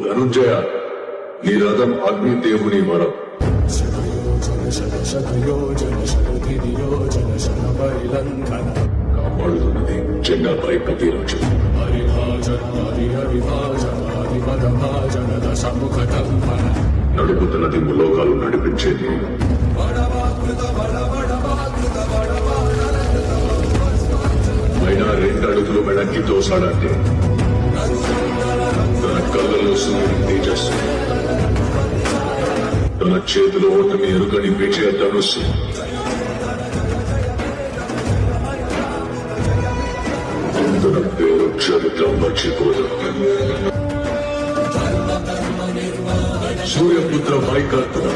ధనుంజయ, నీ రథం అగ్నిదేవుని వరం. కాపాడుతున్నది చెంగాపై ప్రతిరోజు. నడుపుతున్నది ములోకాలు నడిపించేది. అయినా 2 అడుగులు వెనక్కి తోసాడంటే తన కళ్ళలో సూర్యుని తేజస్సు, తన చేతిలో ఓటమి ఎరుగని విజయ ధనుస్సు. తన పేరు చరిత్ర మర్చిపోదు. సూర్యపుత్ర వైకత్వం